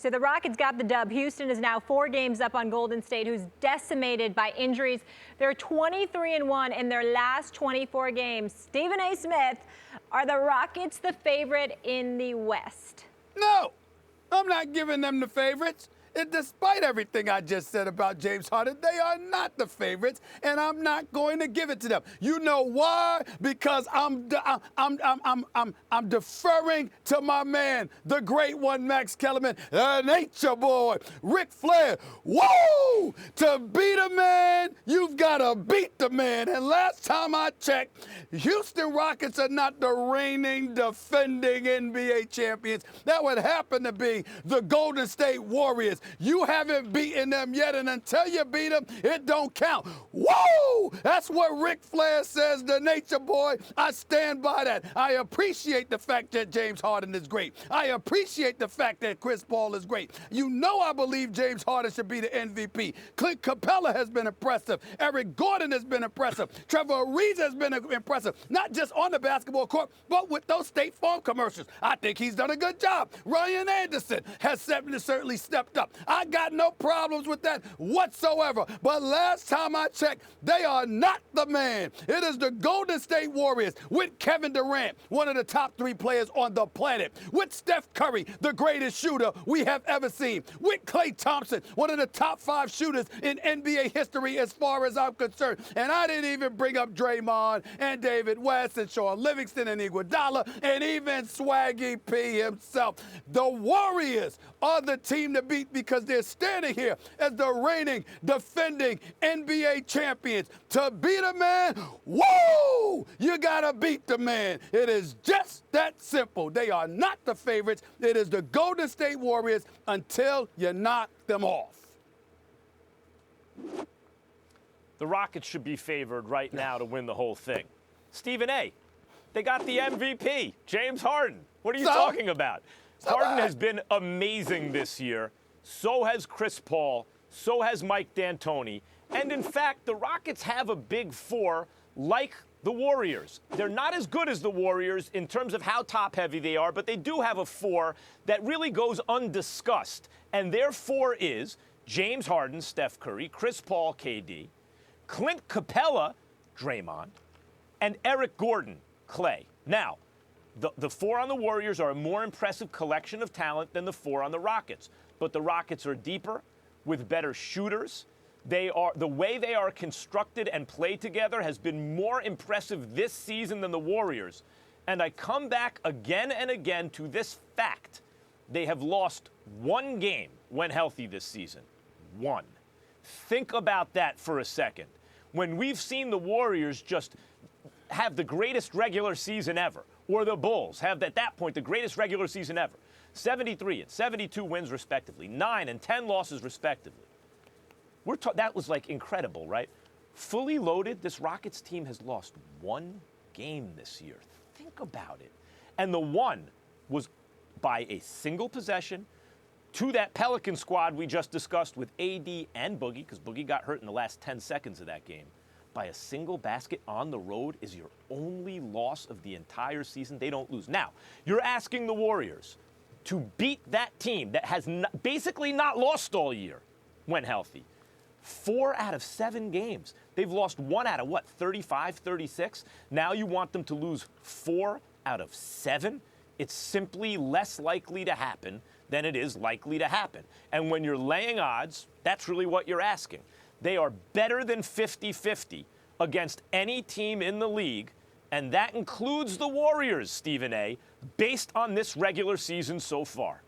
So the Rockets got the dub. Houston is now 4 games up on Golden State, who's decimated by injuries. They're 23-1 in their last 24 games. Stephen A. Smith, are the Rockets the favorite in the West? No, I'm not giving them the favorites. And despite everything I just said about James Harden, they are not the favorites, and I'm not going to give it to them. You know why? Because I'm deferring to my man, the great one, Max Kellerman, the nature boy, Ric Flair. Whoa! To beat a man, you've got to beat the man. And last time I checked, Houston Rockets are not the reigning, defending NBA champions. That would happen to be the Golden State Warriors. You haven't beaten them yet, and until you beat them, it don't count. Whoa! That's what Ric Flair says, the nature boy. I stand by that. I appreciate the fact that James Harden is great. I appreciate the fact that Chris Paul is great. You know I believe James Harden should be the MVP. Clint Capella has been impressive. Eric Gordon has been impressive. Trevor Ariza has been impressive, not just on the basketball court, but with those State Farm commercials. I think he's done a good job. Ryan Anderson has certainly stepped up. I got no problems with that whatsoever. But last time I checked, they are not the man. It is the Golden State Warriors with Kevin Durant, one of the top 3 players on the planet, with Steph Curry, the greatest shooter we have ever seen, with Klay Thompson, one of the top 5 shooters in NBA history as far as I'm concerned. And I didn't even bring up Draymond and David West and Sean Livingston and Iguodala and even Swaggy P himself. The Warriors are the team to beat because they're standing here as the reigning, defending NBA champions. To beat a man, whoa! You gotta beat the man. It is just that simple. They are not the favorites. It is the Golden State Warriors until you knock them off. The Rockets should be favored right now to win the whole thing. Stephen A., they got the MVP, James Harden. What are you talking about? Harden has been amazing this year. So has Chris Paul. So has Mike D'Antoni. And in fact, the Rockets have a big 4 like the Warriors. They're not as good as the Warriors in terms of how top-heavy they are, but they do have a 4 that really goes undiscussed. And their 4 is James Harden, Steph Curry, Chris Paul, KD, Clint Capella, Draymond, and Eric Gordon, Klay. Now, the 4 on the Warriors are a more impressive collection of talent than the 4 on the Rockets. But the Rockets are deeper with better shooters. The way they are constructed and play together has been more impressive this season than the Warriors. And I come back again and again to this fact. They have lost 1 game when healthy this season. 1. Think about that for a second. When we've seen the Warriors just have the greatest regular season ever, or the Bulls have at that point the greatest regular season ever, 73 and 72 wins respectively, 9 and 10 losses respectively. That was like incredible, right? Fully loaded, this Rockets team has lost 1 game this year. Think about it. And the 1 was by a single possession to that Pelican squad we just discussed with AD and Boogie, because Boogie got hurt in the last 10 seconds of that game. By a single basket on the road is your only loss of the entire season. They don't lose. Now, you're asking the Warriors to beat that team that has basically not lost all year when healthy. 4 out of 7 games. They've lost 1 out of, 35, 36? Now you want them to lose 4 out of 7? It's simply less likely to happen than it is likely to happen. And when you're laying odds, that's really what you're asking. They are better than 50-50 against any team in the league, and that includes the Warriors, Stephen A., based on this regular season so far.